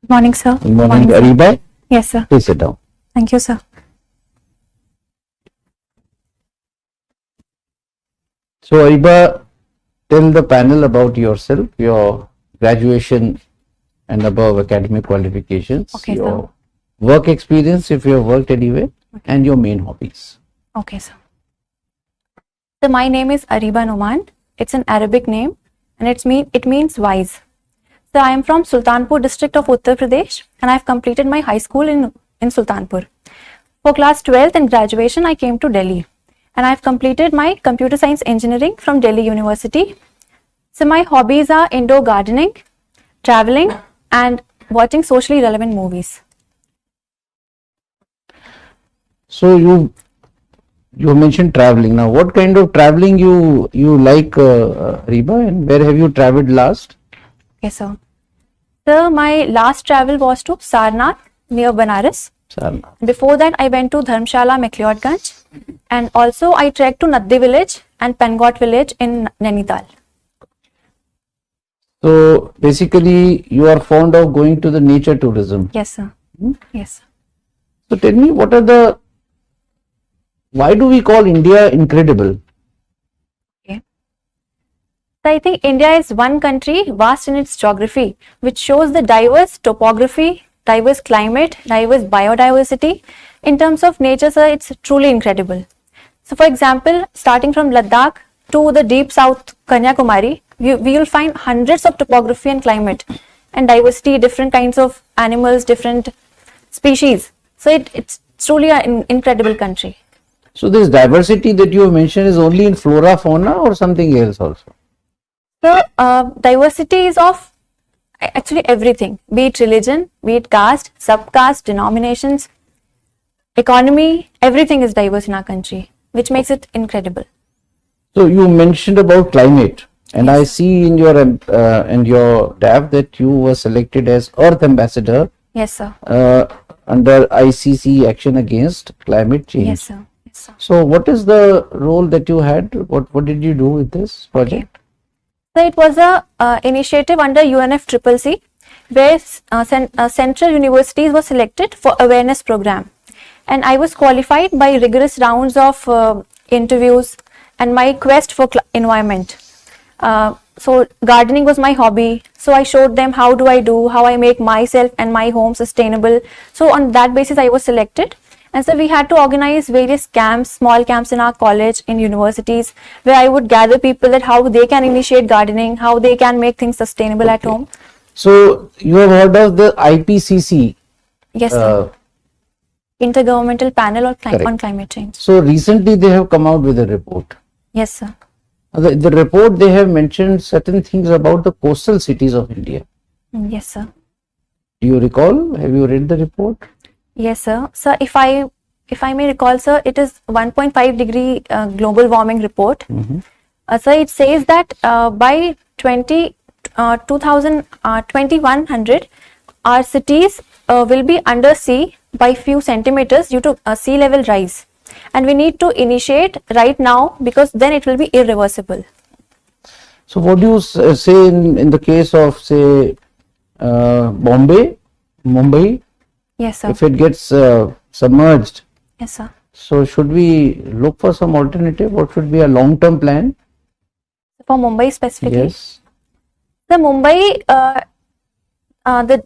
Good morning, sir. Good morning, Ariba. Yes, sir. Please sit down. Thank you, sir. So, Ariba, tell the panel about yourself, your graduation and above academic qualifications, Okay, your sir. work experience, if you have worked anywhere, and your main hobbies. Okay, sir. So, my name is Ariba Noman. It's an Arabic name, and it means wise. So, I am from Sultanpur district of Uttar Pradesh, and I have completed my high school in Sultanpur. For class 12th and graduation, I came to Delhi, and I have completed my computer science engineering from Delhi University. So, my hobbies are indoor gardening, traveling, and watching socially relevant movies. So, you mentioned traveling. Now, what kind of traveling you like, Ariba, and where have you traveled last? Okay, sir. So, my last travel was to Sarnath near Banaras. Sarnath. Before that, I went to Dharmshala, McLeodganj, and also I trekked to Naddi village and Pangot village in Nainital. So, basically, you are fond of going to the nature tourism. Yes, sir. Yes, sir. So, tell me, why do we call India incredible? Okay. So, I think India is one country vast in its geography, which shows the diverse topography, diverse climate, diverse biodiversity. In terms of nature, sir, it's truly incredible. So, for example, starting from Ladakh to the deep south Kanyakumari, we will find hundreds of topography and climate and diversity, different kinds of animals, different species. So, it's truly an incredible country. So, this diversity that you have mentioned is only in flora, fauna, or something else also? So, diversity is of actually everything, be it religion, be it caste, subcaste, denominations, economy, everything is diverse in our country, which makes it incredible. So, you mentioned about climate, and I see in your DAF that you were selected as Earth Ambassador. Yes, sir. Under ICC Action Against Climate Change. Yes, sir. Yes, sir. So, what is the role that you had? What did you do with this project? Okay. So, it was a initiative under UNFCCC, where central universities were selected for awareness program, and I was qualified by rigorous rounds of interviews and my quest for environment. So, gardening was my hobby. So, I showed them how I make myself and my home sustainable. So, on that basis, I was selected. And so, we had to organize various camps, small camps in our college, in universities, where I would gather people that how they can initiate gardening, how they can make things sustainable at home. So, you have heard of the IPCC? Yes, sir. Intergovernmental Panel on Climate Change. So, recently they have come out with a report. Yes, sir. The report, they have mentioned certain things about the coastal cities of India. Yes, sir. Do you recall? Have you read the report? Yes, sir. Sir, if I may recall, sir, it is 1.5 degree global warming report. So it says that by 2100, our cities will be under sea by few centimeters due to sea level rise. And we need to initiate right now, because then it will be irreversible. So, what do you say in the case of, say, Mumbai? Yes, sir. If it gets submerged? Yes, sir. So, should we look for some alternative? What should be a long-term plan? For Mumbai specifically? Yes. The Mumbai, the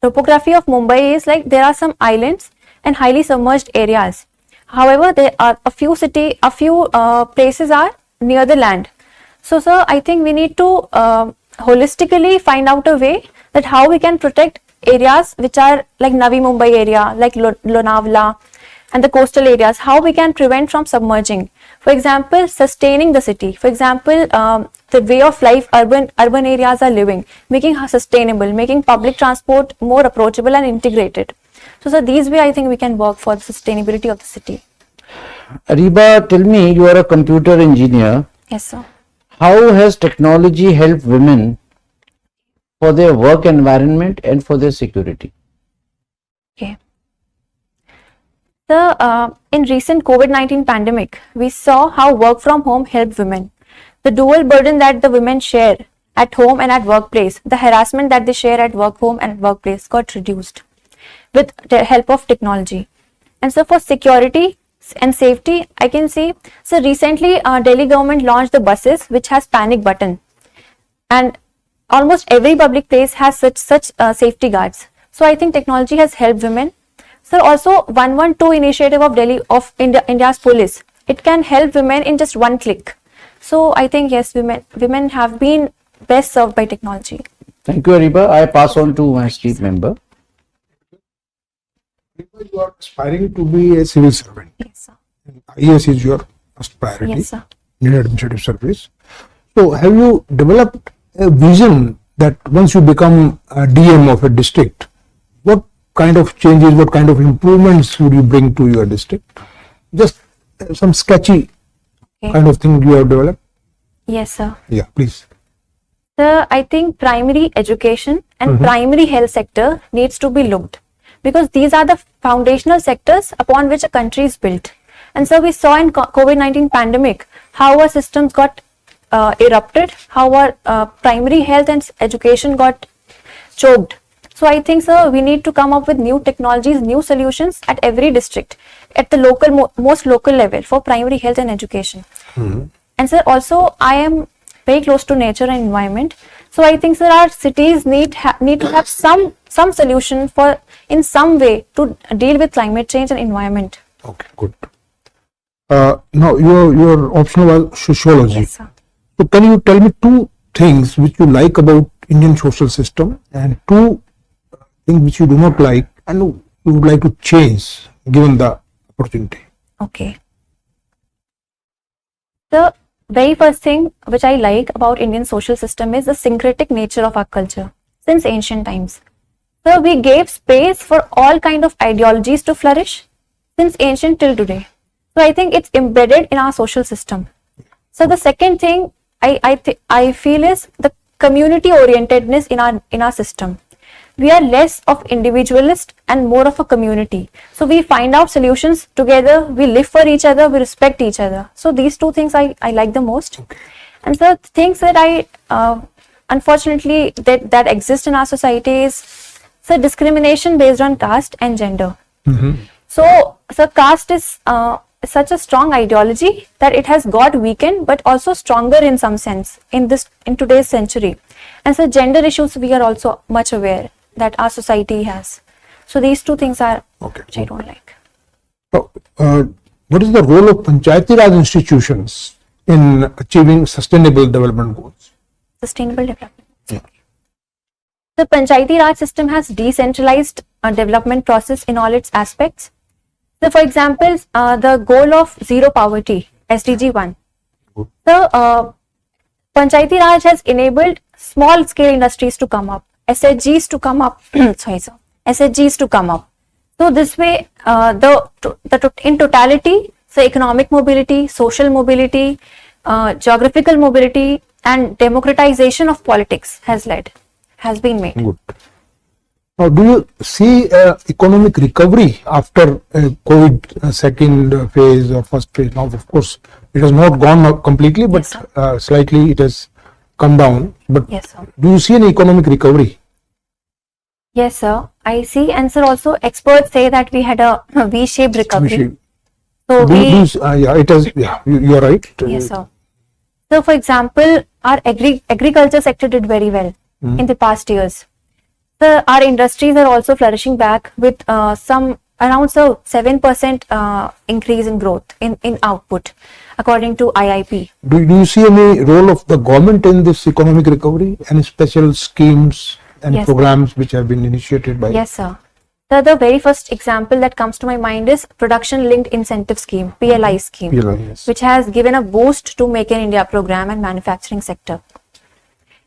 topography of Mumbai is like there are some islands and highly submerged areas. However, there are a few places are near the land. So, sir, I think we need to holistically find out a way that how we can protect areas which are like Navi Mumbai area, like Lonavala, and the coastal areas, how we can prevent from submerging. For example, sustaining the city. For example, the way of life urban areas are living, making sustainable, making public transport more approachable and integrated. So, sir, these way I think we can work for the sustainability of the city. Ariba, tell me, you are a computer engineer. Yes, sir. How has technology helped women for their work environment and for their security? Okay. So, in recent COVID-19 pandemic, we saw how work from home helped women. The dual burden that the women share at home and at workplace. The harassment that they share at work, home and workplace got reduced with the help of technology. And so for security and safety, I can see, so recently Delhi government launched the buses which has panic button, and almost every public place has such safety guards. So I think technology has helped women. So also 112 initiative of Delhi of India's police, it can help women in just one click. So I think yes, women have been best served by technology. Thank you, Ariba. I pass on to my chief member. You are aspiring to be a civil servant. Yes, sir. I.A.S is your first priority. Yes, sir. In administrative service. So, have you developed a vision that once you become a DM of a district, what kind of changes, what kind of improvements would you bring to your district? Just some sketchy kind of thing you have developed. Yes, sir. Yeah, please. Sir, I think primary education and primary health sector needs to be looked, because these are the foundational sectors upon which a country is built. And so we saw in COVID-19 pandemic how our systems got erupted, how our primary health and education got choked. So I think, sir, we need to come up with new technologies, new solutions at every district, at the local, most local level for primary health and education. And sir, also I am very close to nature and environment. So I think, sir, our cities need to have some solution for in some way to deal with climate change and environment. Okay, good. Now your option was sociology. Yes, sir. So can you tell me two things which you like about Indian social system and two things which you do not like and you would like to change given the opportunity? Okay. The very first thing which I like about Indian social system is the syncretic nature of our culture since ancient times. So we gave space for all kind of ideologies to flourish since ancient till today. So I think it's embedded in our social system. So the second thing I feel is the community orientedness in our system. We are less of individualist and more of a community. So we find out solutions together, we live for each other, we respect each other. So these two things I like the most. And so things that I unfortunately that exist in our society is discrimination based on caste and gender. So caste is such a strong ideology that it has got weakened but also stronger in some sense in today's century. And so gender issues we are also much aware that our society has. So these two things are which I don't like. So, what is the role of Panchayati Raj institutions in achieving sustainable development goals? Sustainable development. Yeah. The Panchayati Raj system has decentralized development process in all its aspects. So for example, the goal of zero poverty, SDG 1. So Panchayati Raj has enabled small scale industries to come up, SHGs to come up, SHGs to come up. So this way, in totality, so economic mobility, social mobility, geographical mobility and democratization of politics has been made. Good. Now, do you see economic recovery after COVID second phase or first phase? Now, of course, it has not gone up completely, but yes, slightly it has come down. But yes, sir. Do you see an economic recovery? Yes, sir. I see. And sir, also experts say that we had a V-shaped recovery. So it has. Yeah, you are right. Yes, sir. So, for example, our agriculture sector did very well in the past years. So, our industries are also flourishing back with around 7% increase in growth in output, according to IIP. Do you see any role of the government in this economic recovery? Any special schemes and programs which have been initiated by? Yes, sir. So the very first example that comes to my mind is Production Linked Incentive Scheme, PLI scheme, yes. which has given a boost to Make in India program and manufacturing sector.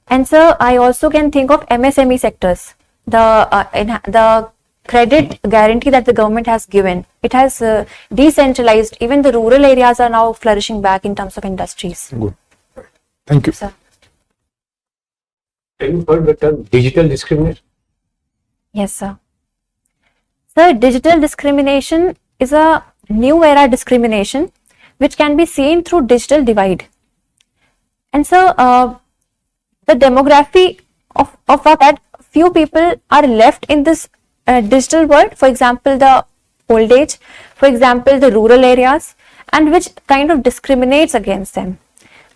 And sir, I also can think of MSME sectors. The credit guarantee that the government has given, it has decentralized. Even the rural areas are now flourishing back in terms of industries. Good. Thank you. Sir. Have you heard the term digital discrimination? Yes, sir. Sir, digital discrimination is a new era discrimination which can be seen through digital divide. And so, the demography of that few people are left in this digital world, for example, the old age, for example, the rural areas, and which kind of discriminates against them.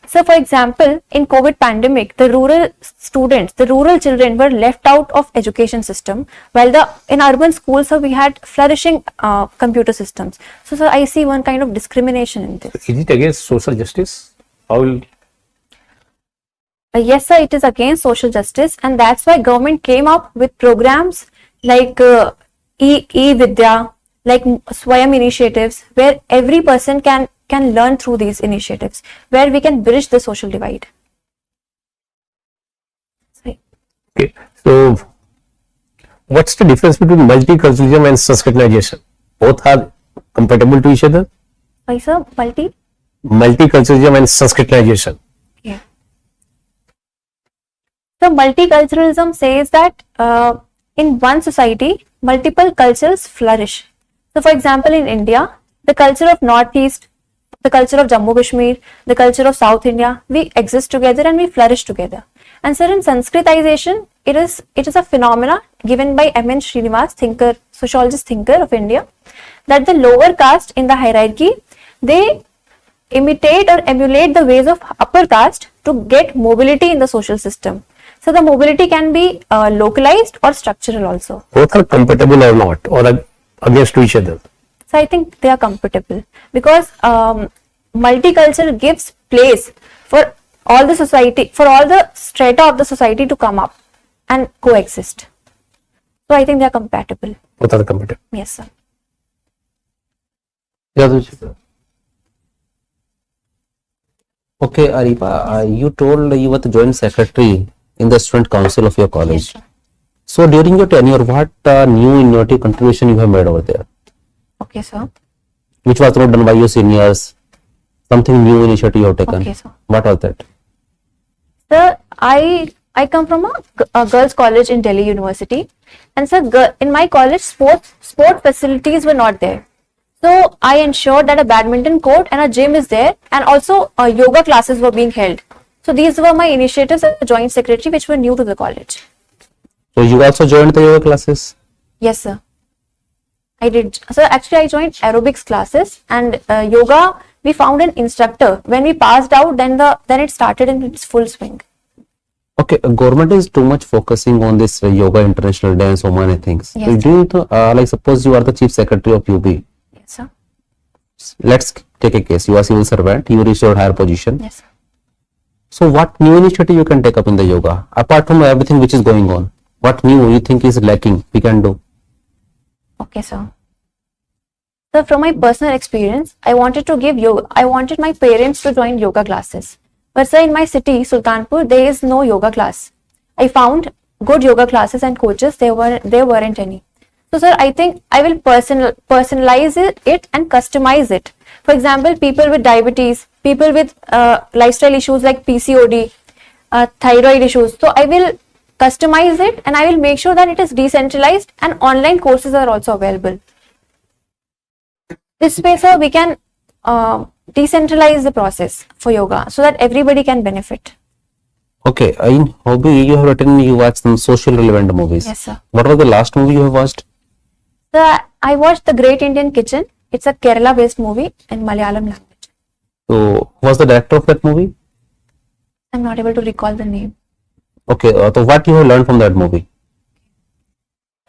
So, for example, in COVID pandemic, the rural students, the rural children were left out of education system, while in urban schools, so we had flourishing computer systems. So I see one kind of discrimination in this. Is it against social justice? How will Yes, sir, it is against social justice, and that's why government came up with programs like E-Vidya, like Swayam initiatives, where every person can learn through these initiatives, where we can bridge the social divide. Sorry. okay? So, what's the difference between multiculturalism and Sanskritization? Both are compatible to each other. Sorry, sir, Multiculturalism and Sanskritization. Yeah. So multiculturalism says that in one society, multiple cultures flourish. So for example, in India, the culture of Northeast, the culture of Jammu Kashmir, the culture of South India, we exist together and we flourish together. And sir, in Sanskritization, it is a phenomena given by M.N. Srinivas, sociologist thinker of India, that the lower caste in the hierarchy, they imitate or emulate the ways of upper caste to get mobility in the social system. So the mobility can be localized or structural also. Both are compatible or not, or against each other. So I think they are compatible because multicultural gives place for all the society, for all the strata of the society to come up and coexist. So I think they are compatible. Both are compatible. Yes, sir. Okay, Ariba, you told you were the joint secretary in the student council of your college. Yes, So during your tenure, what new innovative contribution you have made over there? okay, sir. Which was not done by your seniors? Something new initiative you have taken? Okay, sir. What was that? Sir, I come from a girls' college in Delhi University, and sir, in my college, sport facilities were not there. So I ensured that a badminton court and a gym is there, and also yoga classes were being held. So these were my initiatives as a joint secretary, which were new to the college. So you also joined the yoga classes? Yes, sir. I did. So actually, I joined aerobics classes, and yoga. We found an instructor. When we passed out, then it started in its full swing. Okay, government is too much focusing on this yoga international day and so many things. Yes, So do you like suppose you are the chief secretary of UB. Yes, sir. Let's take a case. You are civil servant. You reach your higher position. Yes, sir. So what new initiative you can take up in the yoga apart from everything which is going on? What new you think is lacking we can do? Okay, sir. So from my personal experience, I wanted to give yoga. I wanted my parents to join yoga classes. But sir, in my city, Sultanpur, there is no yoga class. I found good yoga classes and coaches. There weren't any. So sir, I think I will personalize it and customize it. For example, people with diabetes, people with lifestyle issues like PCOD, thyroid issues. So I will customize it and I will make sure that it is decentralized and online courses are also available. This way, sir, we can decentralize the process for yoga so that everybody can benefit. Okay, in hobby you have written you watched some social relevant movies. Yes, sir. What was the last movie you have watched? So I watched The Great Indian Kitchen. It's a Kerala-based movie in Malayalam language. So who was the director of that movie? I'm not able to recall the name. Okay, so what you have learned from that movie?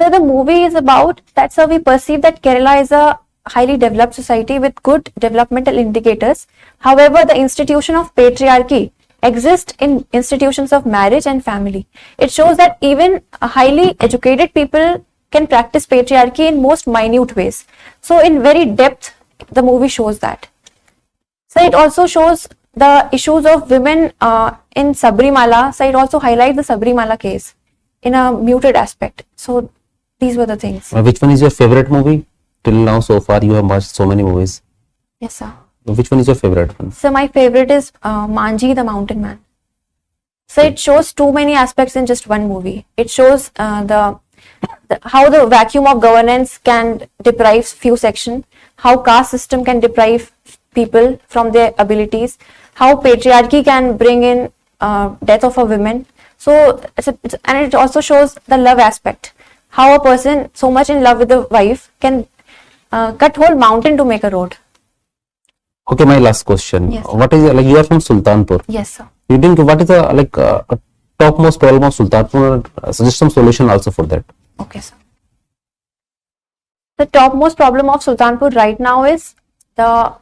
So the movie is about that's how we perceive that Kerala is a highly developed society with good developmental indicators. However, the institution of patriarchy exists in institutions of marriage and family. It shows that even highly educated people can practice patriarchy in most minute ways. So in very depth, the movie shows that. So it also shows the issues of women in Sabrimala. So it also highlights the Sabrimala case in a muted aspect. So these were the things. Which one is your favorite movie? Till now so far you have watched so many movies. Yes, sir. Which one is your favorite one? So my favorite is Manji the Mountain Man. So it shows too many aspects in just one movie. It shows how the vacuum of governance can deprive few section, how caste system can deprive people from their abilities, how patriarchy can bring in death of a woman, So and it also shows the love aspect. How a person so much in love with the wife can cut whole mountain to make a road. Okay, my last question. Yes. What is like you are from Sultanpur? Yes, sir. You think what is the topmost problem of Sultanpur? Suggest some solution also for that. Okay, sir. The topmost problem of Sultanpur right now is the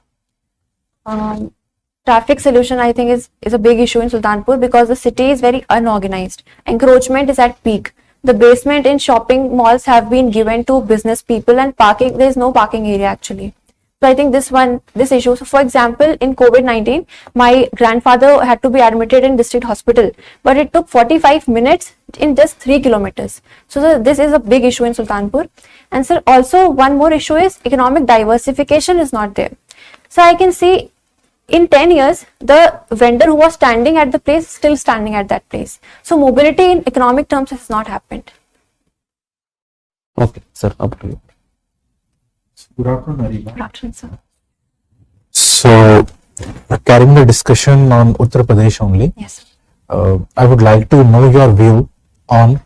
traffic solution. I think is a big issue in Sultanpur because the city is very unorganized. Encroachment is at peak. The basement in shopping malls have been given to business people, and parking, there is no parking area actually. So I think this issue. So for example, in COVID-19, my grandfather had to be admitted in district hospital, but it took 45 minutes in just 3 kilometers. So this is a big issue in Sultanpur. And sir, also one more issue is economic diversification is not there. So I can see in 10 years, the vendor who was standing at the place is still standing at that place. So mobility in economic terms has not happened. Okay, sir, up to you. Good afternoon, Ariba. Good afternoon, sir. So, carrying the discussion on Uttar Pradesh only, Yes. I would like to know your view on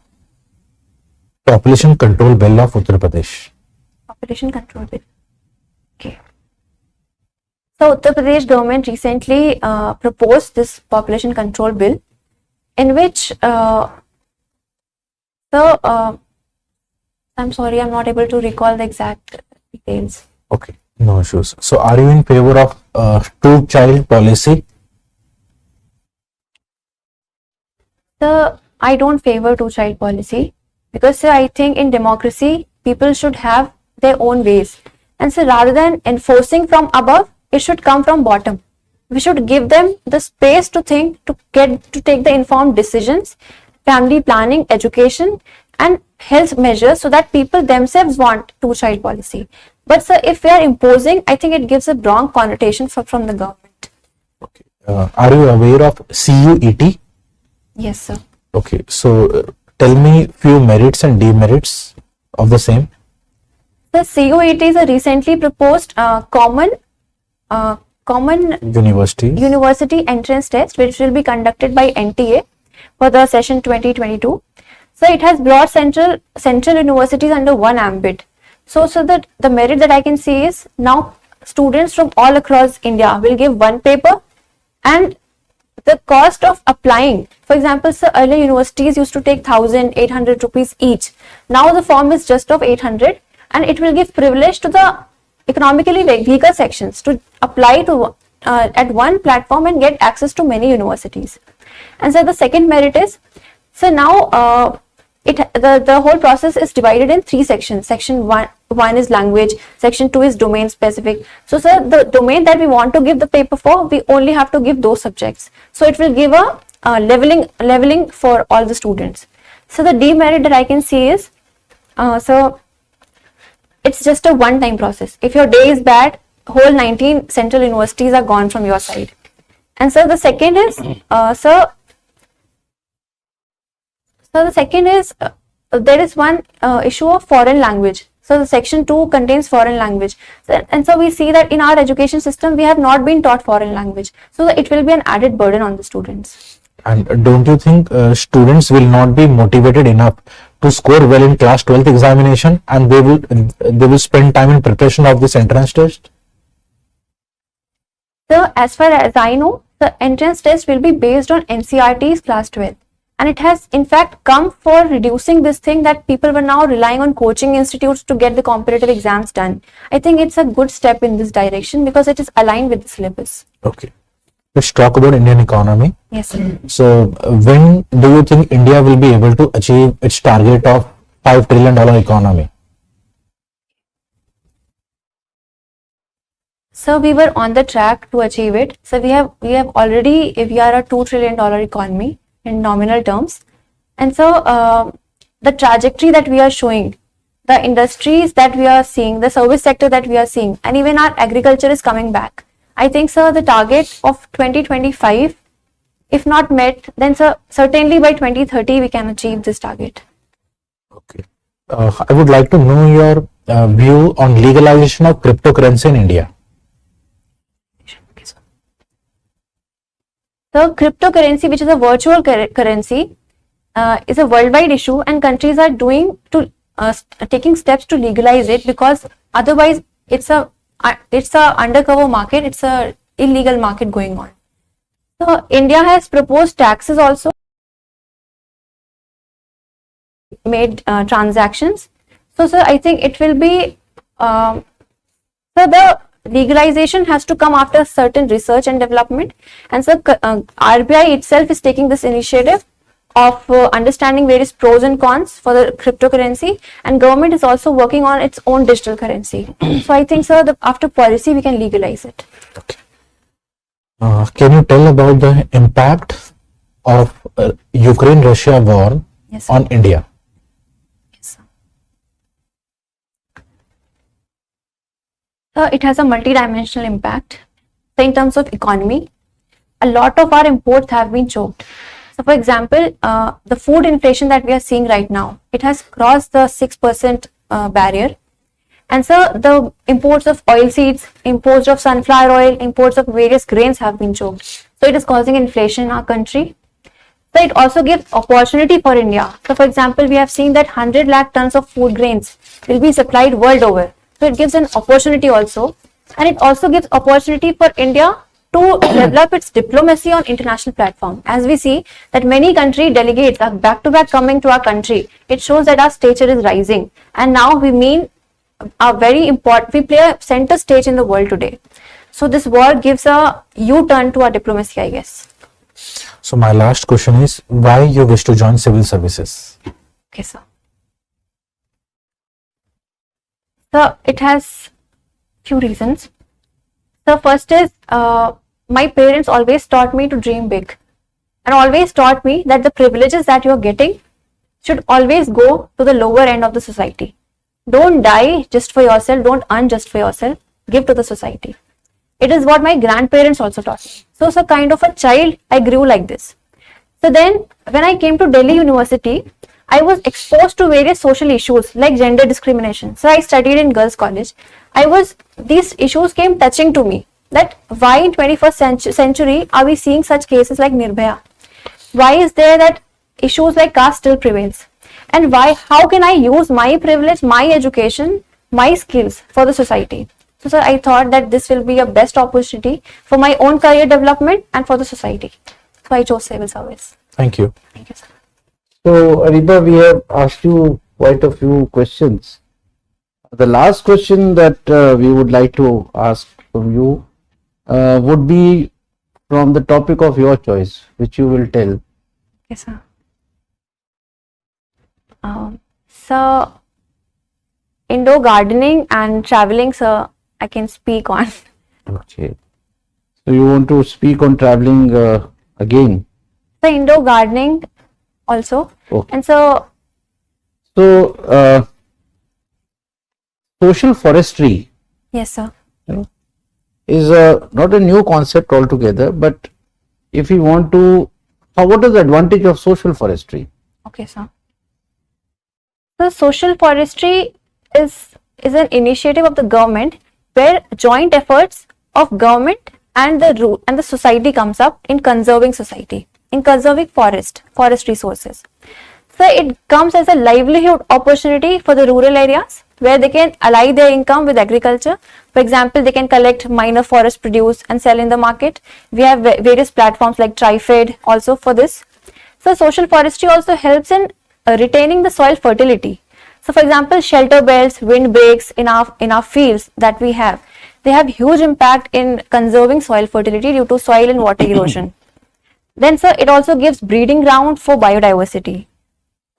population control bill of Uttar Pradesh. Population control bill. Okay. So Uttar Pradesh government recently proposed this population control bill, in which I'm sorry, I'm not able to recall the exact details. Okay, no issues. So, are you in favor of two-child policy? So I don't favor two-child policy because sir, I think in democracy people should have their own ways, and so rather than enforcing from above, it should come from bottom. We should give them the space to think, to take the informed decisions, family planning, education, and health measures, so that people themselves want two-child policy. But sir, if we are imposing, I think it gives a wrong connotation from the government. Okay. Are you aware of CUET? Yes, sir. Okay, so tell me few merits and demerits of the same. The CUET is a recently proposed common university entrance test, which will be conducted by NTA for the session 2022. So it has brought central universities under one ambit. So that the merit that I can see is now students from all across India will give one paper, and the cost of applying, for example, sir, earlier universities used to take 1,800 rupees each. Now the form is just of 800, and it will give privilege to the economically weaker sections to apply to at one platform and get access to many universities. And so the second merit is, so now the whole process is divided in 3 sections. Section 1 is language, section 2 is domain specific. So sir, the domain that we want to give the paper for, we only have to give those subjects. So it will give a leveling for all the students. So the demerit that I can see is, so it's just a one-time process. If your day is bad, whole 19 central universities are gone from your side. And so the second is, there is one issue of foreign language. So the section 2 contains foreign language. So we see that in our education system, we have not been taught foreign language. So it will be an added burden on the students. And don't you think students will not be motivated enough to score well in class 12th examination, and they will spend time in preparation of this entrance test? So as far as I know, the entrance test will be based on NCERT's class 12. And it has in fact come for reducing this thing that people were now relying on coaching institutes to get the competitive exams done. I think it's a good step in this direction because it is aligned with the syllabus. Okay. Let's talk about Indian economy. Yes, sir. So when do you think India will be able to achieve its target of $5 trillion economy? So we were on the track to achieve it. So we have already, we are a $2 trillion economy in nominal terms. And so the trajectory that we are showing, the industries that we are seeing, the service sector that we are seeing, and even our agriculture is coming back. I think, sir, the target of 2025, if not met, then sir, certainly by 2030 we can achieve this target. Okay. I would like to know your view on legalization of cryptocurrency in India. So cryptocurrency, which is a virtual currency, is a worldwide issue, and countries are taking steps to legalize it, because otherwise it's a undercover market, it's a illegal market going on. So India has proposed taxes also made transactions. So sir, I think it will be so the legalization has to come after certain research and development, and so RBI itself is taking this initiative of understanding various pros and cons for the cryptocurrency, and government is also working on its own digital currency. So I think sir, after policy we can legalize it. Can you tell about the impact of Ukraine-Russia war Yes, sir. on India? Yes, sir. It has a multi-dimensional impact. So in terms of economy, a lot of our imports have been choked. So for example, the food inflation that we are seeing right now, it has crossed the 6% barrier. And so the imports of oilseeds, imports of sunflower oil, imports of various grains have been choked. So it is causing inflation in our country. So it also gives opportunity for India. So for example, we have seen that 100 lakh tons of food grains will be supplied world over. So it gives an opportunity also. And it also gives opportunity for India to develop its diplomacy on international platform. As we see that many country delegates are back to back coming to our country, it shows that our stature is rising. And now we play a center stage in the world today. So this war gives a U-turn to our diplomacy, I guess. So my last question is, why you wish to join civil services? Okay, sir. So it has few reasons. So first is, my parents always taught me to dream big, and always taught me that the privileges that you are getting should always go to the lower end of the society. Don't die just for yourself, don't earn just for yourself, give to the society. It is what my grandparents also taught me. So as a kind of a child, I grew like this. So then when I came to Delhi University, I was exposed to various social issues like gender discrimination. So I studied in girls college. These issues came touching to me, that why in 21st century are we seeing such cases like Nirbhaya? Why is there that issues like caste still prevails? And how can I use my privilege, my education, my skills for the society? So sir, I thought that this will be a best opportunity for my own career development and for the society. So I chose civil service. Thank you. Thank you, sir. So, Ariba, we have asked you quite a few questions. The last question that we would like to ask from you would be from the topic of your choice, which you will tell. Yes, sir. So, indoor gardening and traveling, sir, I can speak on. Okay. So, you want to speak on traveling again? So, indoor gardening also. Okay. And so, social forestry yes, sir. is not a new concept altogether, but if we want to, what is the advantage of social forestry? Okay, sir. So, social forestry is an initiative of the government where joint efforts of government and the society comes up in conserving society, in conserving forest resources. So it comes as a livelihood opportunity for the rural areas where they can ally their income with agriculture. For example, they can collect minor forest produce and sell in the market. We have various platforms like TriFed also for this. So social forestry also helps in retaining the soil fertility. So for example, shelter belts, windbreaks in our fields that we have, they have huge impact in conserving soil fertility due to soil and water erosion. Then sir, it also gives breeding ground for biodiversity.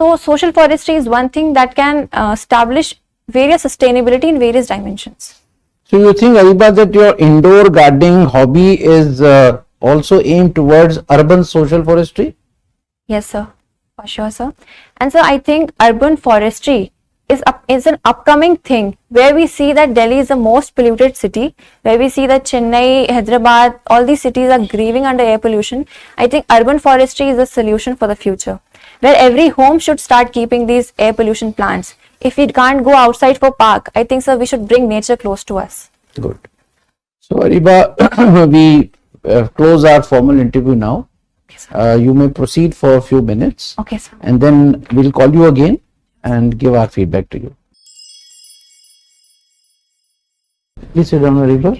So social forestry is one thing that can establish various sustainability in various dimensions. So you think, Ariba, that your indoor gardening hobby is also aimed towards urban social forestry? Yes, sir. For sure, sir. And so I think urban forestry is an upcoming thing where we see that Delhi is the most polluted city, where we see that Chennai, Hyderabad, all these cities are grieving under air pollution. I think urban forestry is the solution for the future, where every home should start keeping these air pollution plants. If we can't go outside for park, I think, sir, we should bring nature close to us. Good. So, Ariba, we close our formal interview now. Okay, sir. You may proceed for a few minutes, Okay, sir. and then we'll call you again and give our feedback to you. Please sit down, Ariba.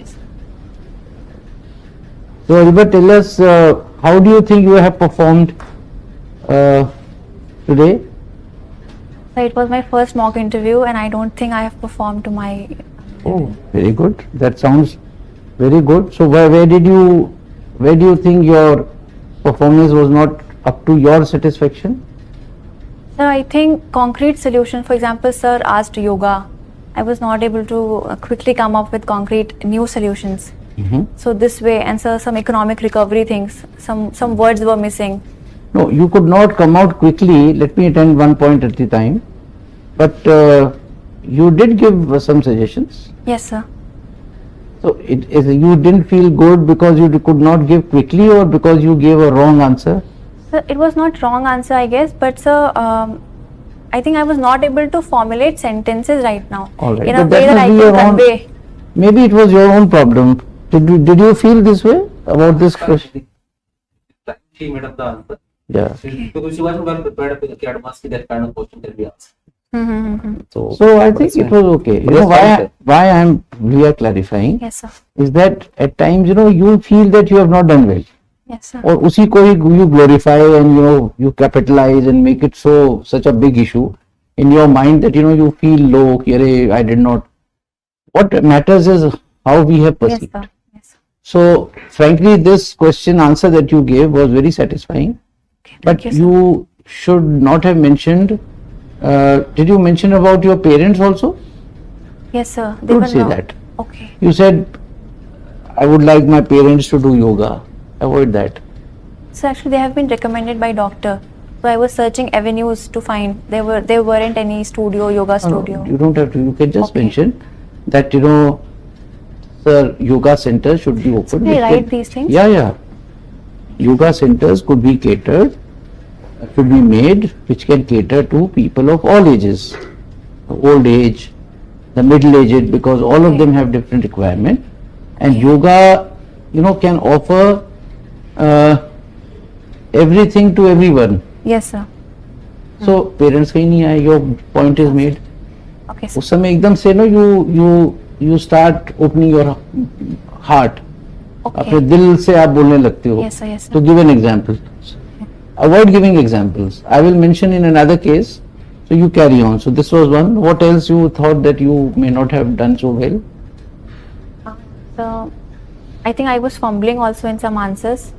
So, Ariba, tell us, how do you think you have performed today? So it was my first mock interview, and I don't think I have performed to my. Oh, very good. That sounds very good. So, where do you think your performance was not up to your satisfaction? Sir, I think concrete solution. For example, sir asked yoga. I was not able to quickly come up with concrete new solutions. So this way, and sir, some economic recovery things. Some words were missing. No, you could not come out quickly. Let me attend one point at a time. But you did give some suggestions. Yes, sir. So you didn't feel good because you could not give quickly, or because you gave a wrong answer? Sir, it was not wrong answer, I guess, but sir, I think I was not able to formulate sentences right now All right. in a But way that I must be can your own- convey. Maybe it was your own problem. Did you feel this way about this question? She made up the answer. Yeah. Because she wasn't well prepared for the advanced that kind of question can be answered. So I think it was okay. You know why we are clarifying Yes, sir. is that at times you feel that you have not done well, Yes, sir. or usi ko you glorify and you capitalize and make it such a big issue in your mind that you feel low. Ki, "Arey, I did not." What matters is how we have Yes, perceived. sir. Yes, sir. So frankly, this question answer that you gave was very satisfying. Okay, But thank you, sir. you should not have mentioned. Did you mention about your parents also? Yes, sir. They Don't were say not- that. Okay. You said, "I would like my parents to do yoga." Avoid that. So actually, they have been recommended by doctor. So I was searching avenues to find. There weren't any studio, yoga No, studio. you don't have to. You can just Okay. mention that sir, yoga centers should be open. They which write can- these things? Yeah. Yoga centers could be catered, should be made, which can cater to people of all ages, old age, the middle aged, because all of Okay. them have different requirement. And yoga, can offer everything to everyone. Yes, sir. So parents कहीं नहीं आए. Your point is made. Okay, sir. उस समय एकदम से you start opening your heart. अपने Okay. दिल से आप बोलने लगते हो. Yes, sir. Yes, sir. To give an example. Avoid giving examples. I will mention in another case. So you carry on. So this was one. What else you thought that you may not have done so well? So I think I was fumbling also in some answers.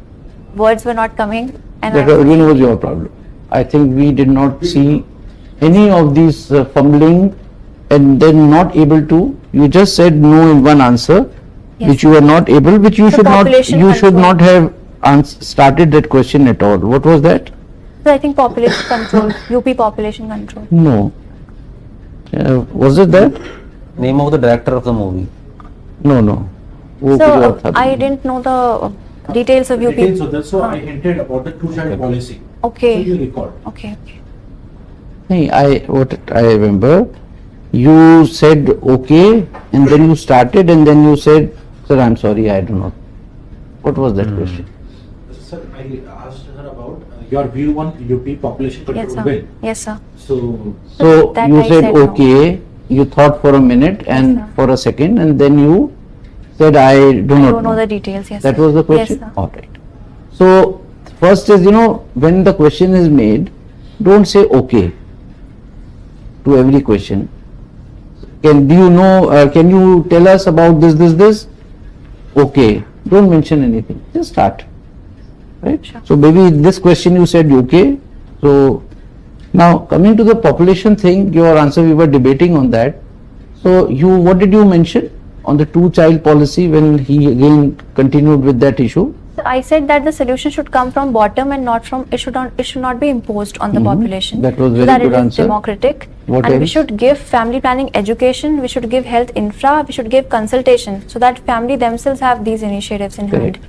Words were not coming, and That again was your problem. I think we did not see any of these fumbling and then not able to. You just said no in one answer, Yes. which you were not able, which you The should not. population You should control. not have started that question at all. What was that? So I think population control, UP population control. No. Was it that? Name of the director of the movie. No. वो So कुछ और था. I didn't know the details of UP. So that's why I hinted about the two-child policy. So Okay. you recall. Okay. नहीं, what I remember, you said okay, and then you started, and then you said, "Sir, I'm sorry, I do not." What was that question? Sir, I asked her about your view on UP population Yes, control sir. bill. Yes, sir. So So That you I said said no. okay, you thought for a minute and sir. for a second, and then you said I do I not don't know the details. Yes. That sir. was the question? Yes, sir. All right. So first is, when the question is made, don't say okay to every question. Can you tell us about this? Okay. Don't mention anything. Just start. Right? Sure. So maybe this question you said okay. So now coming to the population thing, your answer, we were debating on that. So what did you mention on the two-child policy when he again continued with that issue? So I said that the solution should come from bottom and not from. It should not be imposed on the population. That was so very that good it is answer. democratic. What and we else? should give family planning education. We should give health infra. We should give consultation so that family themselves have these initiatives in Correct. hand.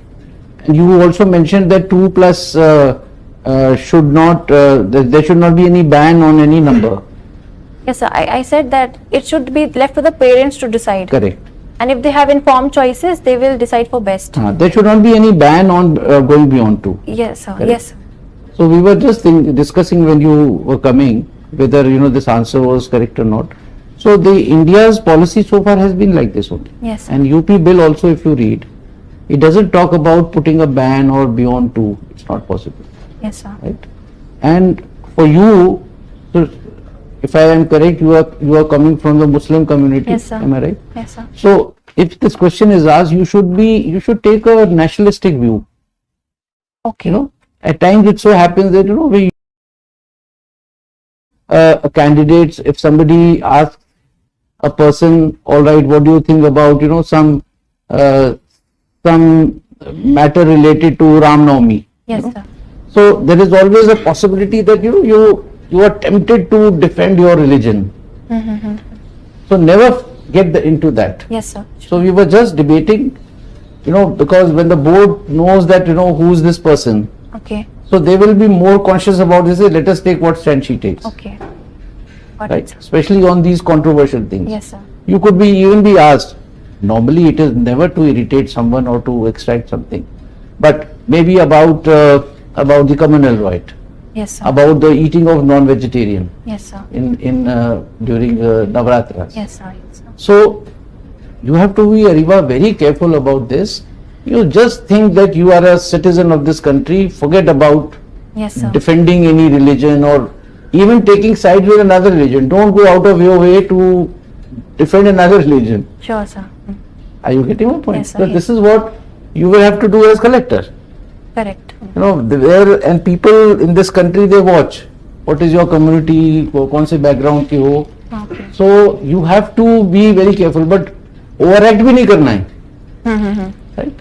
And you also mentioned that 2 plus should not, there should not be any ban on any number. Yes, sir. I said that it should be left to the parents to decide. Correct. And if they have informed choices, they will decide for best. There should not be any ban on going beyond 2. Yes, sir. Correct. Yes, sir. So we were just discussing when you were coming whether this answer was correct or not. So the India's policy so far has been like this only. Yes, sir. And UP bill also, if you read, it doesn't talk about putting a ban or beyond 2. It's not possible, Yes, sir. right? And for you, so if I am correct, you are coming from the Muslim community. Yes, sir. Am I right? Yes, sir. So if this question is asked, you should take a nationalistic view. Okay. At times it so happens that we candidates, if somebody asks a person, all right, what do you think about some matter related to Ram Navami? Yes, sir. So there is always a possibility that you are tempted to defend your religion. So never get into that. Yes, sir. So we were just debating, because when the board knows that who is this person, Okay. so they will be more conscious about this. Let us take what stand she takes, Okay. Got right? it, sir. Especially on these controversial things. Yes, sir. You could even be asked. Normally, it is never to irritate someone or to extract something, but maybe about the communal right, Yes, sir. about the eating of non-vegetarian Yes, sir. in during Navratras. Yes, sir. Yes, sir. So you have to be, Ariba, very careful about this. You just think that you are a citizen of this country. Forget about Yes, sir. defending any religion or even taking sides with another religion. Don't go out of your way to defend another religion. Sure, sir. Are you getting my point? Yes, sir, So yes. this is what you will have to do as collector. Correct. And people in this country, they watch. What is your community? कौन से background की हो? Okay. So you have to be very careful, but overact भी नहीं करना है, right?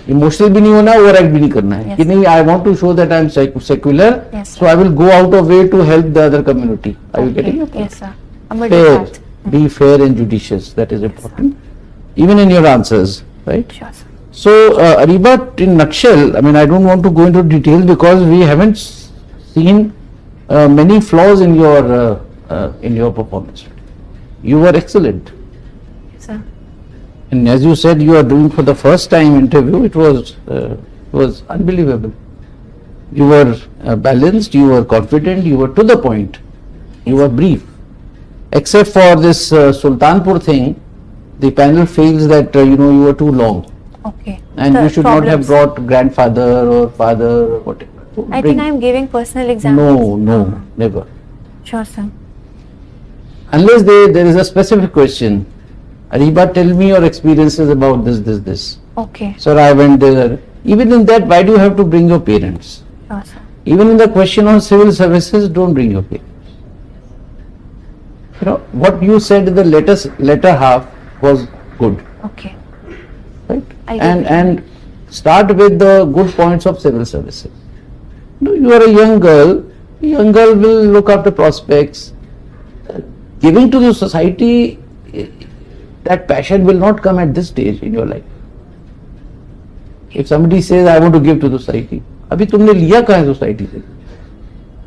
Emotional भी नहीं होना, overact भी नहीं करना है. Yes. कि नहीं, I want to show that I am secular, Yes, so I will go out of way to help the other community. Are you getting it? Yes, sir. I'm going to do Fair, that. be fair and judicious. That is important, even in your answers, right? Sure, sir. So, Ariba, in nutshell, I mean, I don't want to go into details because we haven't seen many flaws in your performance. You were excellent, Yes, sir. and as you said, you are doing for the first time interview. It was unbelievable. You were balanced, you were confident, you were to the point, you were brief. Except for this Sultanpur thing, the panel feels that you were too long. Okay. And The you should not have problems. brought grandfather or father or whatever. I think I am giving personal examples. No, never. Sure, sir. Unless there is a specific question. Ariba, tell me your experiences about this. Okay. Sir, I went there. Even in that, why do you have to bring your parents? Sure, sir. Even in the question on civil services, don't bring your parents. What you said in the latter half was good. Okay. Right? I get it. And start with the good points of civil services. You are a young girl. Young girl will look after prospects. Giving to the society, that passion will not come at this stage in your life. If somebody says, I want to give to the society, अभी तुमने लिया कहाँ है society से?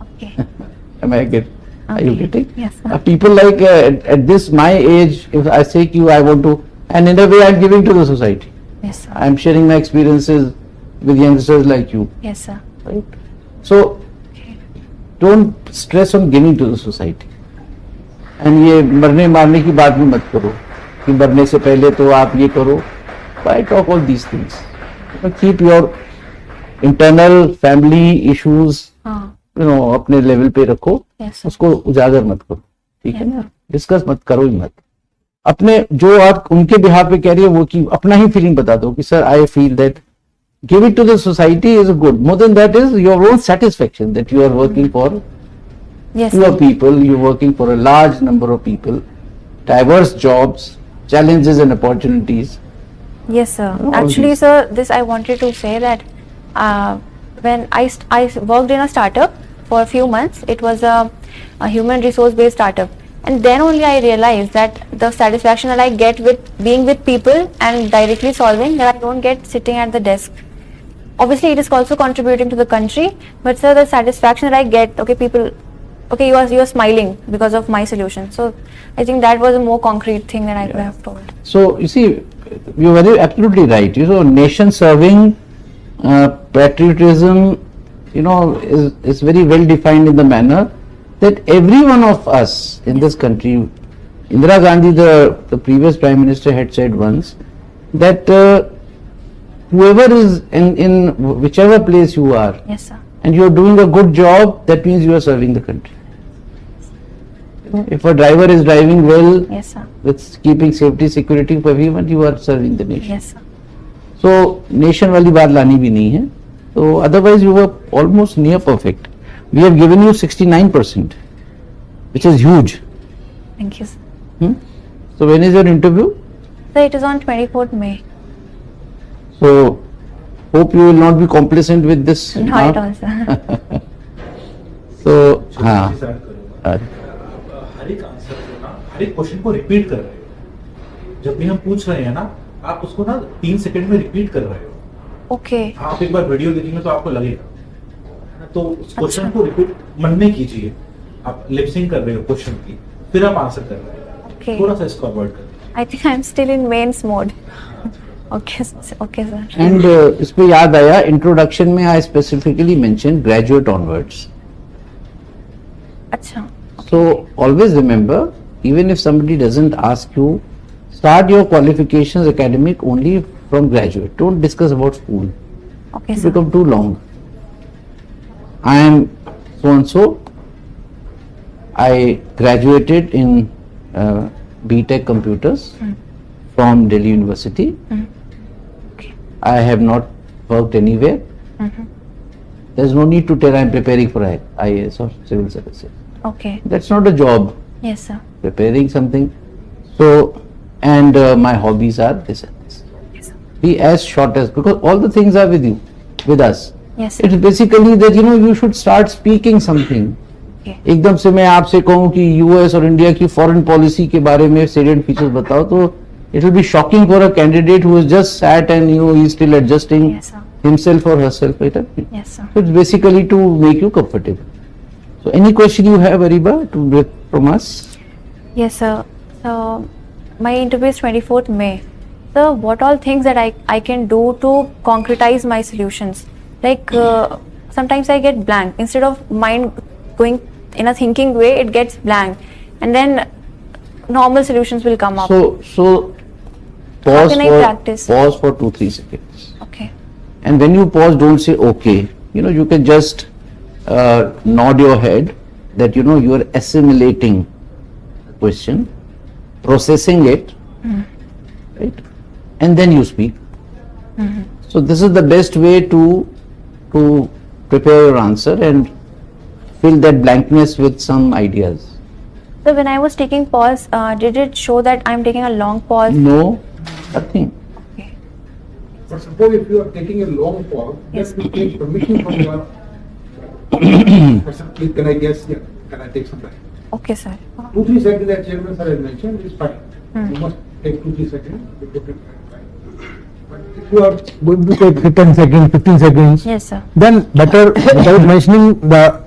Okay. Are you getting? Yes, sir. People like at this my age, if I say to you, I want to, and in a way I am giving to the society. Yes, sir. I am sharing my experiences with youngsters like you, Yes, sir. right? So don't stress on giving to the society. And ये मरने मारने की बात भी मत करो कि मरने से पहले तो आप ये करो. Why talk all these things? Keep your internal family issues, हाँ. अपने लेवल पे रखो. Yes, sir. उसको उजागर मत करो, ठीक है Yes, ना? डिस्कस मत करो ही मत. अपने जो आप उनके बिहार पे कह रही है वो की अपना ही फीलिंग बता दो कि sir I feel that give it to the society is good. More than that is your own satisfaction that you are working for Yes, fewer sir. people, you're working for a large number of people, diverse jobs, challenges and opportunities. Yes, sir. All Actually, these. sir, this I wanted to say that when I worked in a startup for a few months, it was a human resource based startup, and then only I realized that the satisfaction that I get with being with people and directly solving that I don't get sitting at the desk. Obviously, it is also contributing to the country, but sir, the satisfaction that I get, okay, you are smiling because of my solution. So I think that was a more concrete thing that I could have told. So you see, you're very absolutely right. You know, nation serving patriotism, you know, is very well defined in the manner that every one of us in this country, Indira Gandhi, the previous Prime Minister, had said once that whoever is in whichever place you are, Yes, sir. and you are doing a good job, that means you are serving the country. You know, if a driver is driving well, Yes, sir. with keeping safety, security for everyone, you are serving the nation. Yes, sir. So nation वाली बात लानी भी नहीं है. So otherwise you were almost near perfect. We have given you 69%, which is huge. Thank you, sir. So when is your interview? So it is on 24th May. So hope you will not be complacent with this. Not at all, sir. So हाँ. हर एक answer को ना, हर एक question को repeat कर रहे हो. जब भी हम पूछ रहे हैं ना, आप उसको ना 3 सेकंड में रिपीट कर रहे हो. Okay. आप एक बार वीडियो देखेंगे तो आपको लगेगा. तो उस क्वेश्चन को रिपीट मन में कीजिए. आप लिपसिंग कर रहे हो क्वेश्चन की, फिर आप आंसर कर रहे हो. Okay. थोड़ा सा इसको अवॉइड करें. I think I'm still in mains mode. Okay, okay, sir. And इस पे याद आया, introduction में I specifically mentioned graduate onwards. अच्छा. So always remember, even if somebody doesn't ask you, start your qualifications academic only from graduate. Don't discuss about school. Okay, It sir. become too long. I am so and so. I graduated in B.Tech computers from Delhi University. Okay. I have not worked anywhere. There's no need to tell I am preparing for I.A.S or civil services. Okay. That's not a job. Yes, sir. Preparing something. So, and my hobbies are this and this. Yes, sir. Be as short as, because all the things are with you, with us. Yes, sir. It's basically that, you know, you should start speaking something. Okay. एकदम से मैं आपसे कहूँ कि US और India की foreign policy के बारे में salient features बताओ, तो it will be shocking for a candidate who has just sat and, you know, he is still adjusting Yes, sir. himself or herself. Right? Yes, sir. So it's basically to make you comfortable. So any question you have, Ariba, to from us? Yes, sir. So my interview is 24th May. So what all things that I can do to concretize my solutions? Like sometimes I get blank. Instead of mind going in a thinking way, it gets blank, and then normal solutions will come up. So pause can I practice? Pause for 2-3 seconds. Okay. And when you pause, don't say okay. You know, you can just nod your head that, you know, you are assimilating the question, processing it, right? And then you speak. So this is the best way to prepare your answer and fill that blankness with some ideas. So when I was taking pause, did it show that I'm taking a long pause? No, nothing. Okay. But suppose if you are taking a long pause, Yes. that will take permission from your person. Please, can I guess? Yeah. Can I take some time? Okay, sir. 2-3 seconds that chairman sir has mentioned is fine. You must take 2-3 seconds. But if you are going to take 10 seconds, 15 seconds, Yes, sir. then better without mentioning the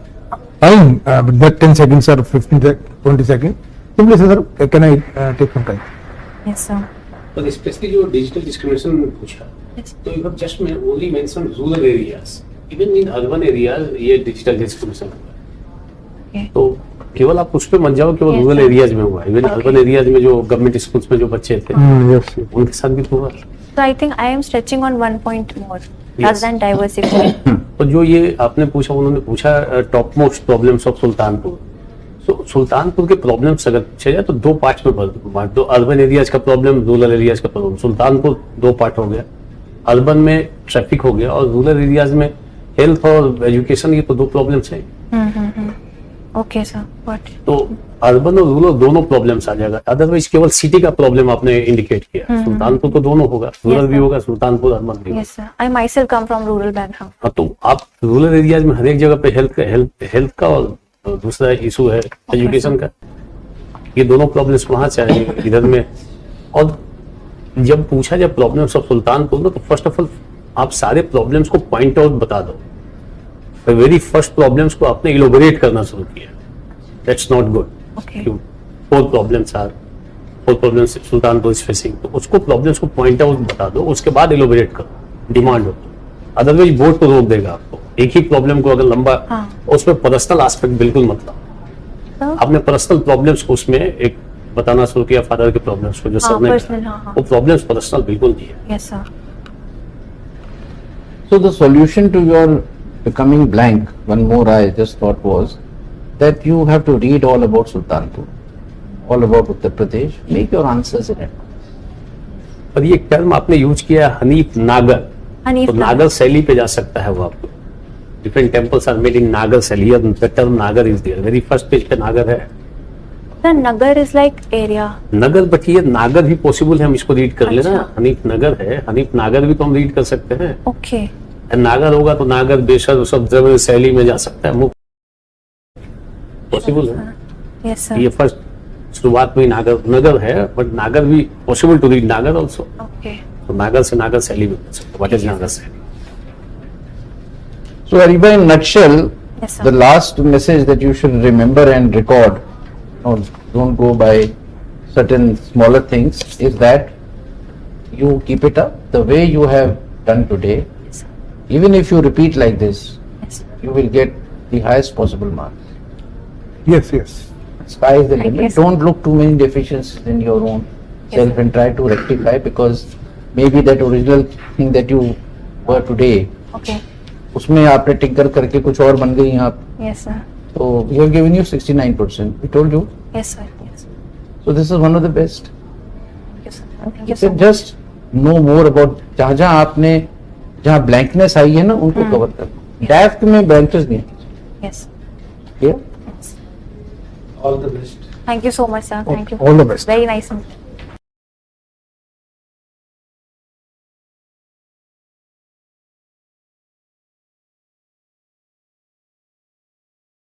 time, that 10 seconds or 20 seconds, simply say, sir, can I take some time? Yes, sir. तो specially जो digital discrimination में पूछा, Yes. तो you have just only mention rural areas. Even in urban areas ये digital discrimination हुआ है. Okay. तो केवल आप उस पे मत जाओ केवल Yes, रूरल sir. एरियाज में हुआ. इवन अर्बन एरियाज में जो गवर्नमेंट स्कूल्स में जो बच्चे थे Yes. उनके साथ भी तो हुआ. So I think I am stretching on one point more rather Yes. than diversifying. तो जो ये आपने पूछा, उन्होंने पूछा top most problems of Sultanpur. तो सुल्तानपुर के प्रॉब्लम्स अगर पूछा जाए तो 2 पार्ट्स में बांट दो. अर्बन एरियाज का प्रॉब्लम, रूरल एरियाज का प्रॉब्लम. सुल्तानपुर 2 पार्ट हो गया. अर्बन में ट्रैफिक हो गया और रूरल एरियाज में हेल्थ और एजुकेशन, ये तो 2 प्रॉब्लम्स हैं. Okay, sir. What? तो अर्बन और रूरल दोनों प्रॉब्लम्स आ जाएगा. अदरवाइज केवल सिटी का प्रॉब्लम आपने इंडिकेट किया. सुल्तानपुर तो दोनों होगा, रूरल भी होगा, सुल्तानपुर अर्बन भी होगा. Yes, sir. I myself come from rural background. हाँ, तो आप रूरल एरियाज में हर एक जगह पे हेल्थ का और दूसरा इशू है एजुकेशन का. ये दोनों प्रॉब्लम्स वहां से आएंगे इधर में. और जब पूछा जाए प्रॉब्लम्स ऑफ सुल्तानपुर में, तो फर्स्ट ऑफ ऑल आप सारे प्रॉब्लम्स को पॉइंट आउट बता दो. वेरी फर्स्ट प्रॉब्लम्स को आपने इलोबरेट करना शुरू किया. That's not good. Okay. 4 problems are और प्रॉब्लम सुल्तानपुर इज फेसिंग, तो उसको प्रॉब्लम्स को पॉइंट आउट बता दो, उसके बाद एलोबरेट करो, डिमांड हो। अदरवाइज बोर्ड को रोक देगा आपको। एक ही प्रॉब्लम को अगर लंबा, उसमें पर्सनल एस्पेक्ट बिल्कुल मत लाओ। आपने पर्सनल प्रॉब्लम्स को उसमें एक बताना शुरू किया, फादर के प्रॉब्लम्स को जो सर ने कहा, वो प्रॉब्लम्स पर्सनल बिल्कुल नहीं है। Yes sir. So the solution to your becoming blank, one more I just thought was that you have to read all about Sultanpur, all about Uttar Pradesh, make your answers in it. और ये term आपने use किया है हनीफ नागर, तो नागर शैली पे जा सकता है वो आपको। Different temples are made in Nagar शैली, the term Nagar is there, very first page पे नागर है। The Nagar is like area. नगर, बट ये नागर भी पॉसिबल है, हम इसको रीड कर लेना। हनीफ नगर है, हनीफ नागर भी तो हम रीड कर सकते हैं। Okay. नागर होगा तो नागर बेशर सब द्रविड़ शैली में जा सकता है, मुख पॉसिबल है। Yes sir. ये फर्स्ट शुरुआत में नागर नगर है, बट नागर भी पॉसिबल टू रीड नागर ऑल्सो। Okay. तो नागर से नागर शैली में जा सकते। व्हाट इज नागर शैली? So Ariba, in nutshell, Yes sir. the last message that you should remember and record, or don't go by certain smaller things, is that you keep it up the way you have done today. Yes sir. Even if you repeat like this, Yes sir. you will get the highest possible marks. Yes, yes. Sky is the I limit. guess. Don't look too many deficiencies in your own self and try to rectify, because maybe that original thing that you were today, Okay. उसमें आपने tinker करके कुछ और बन गई आप. Yes sir. So we have given you 69%. We told you. Yes sir. Yes. So this is one of the best. Thank you sir. Thank You you so can much. just know more about जहाँ आपने जहाँ blankness आई है ना उनको cover करना. Daft में branches नहीं है. Yes. Clear? Yes. All the best. Thank you so much sir. Thank you. All the best. Very nice.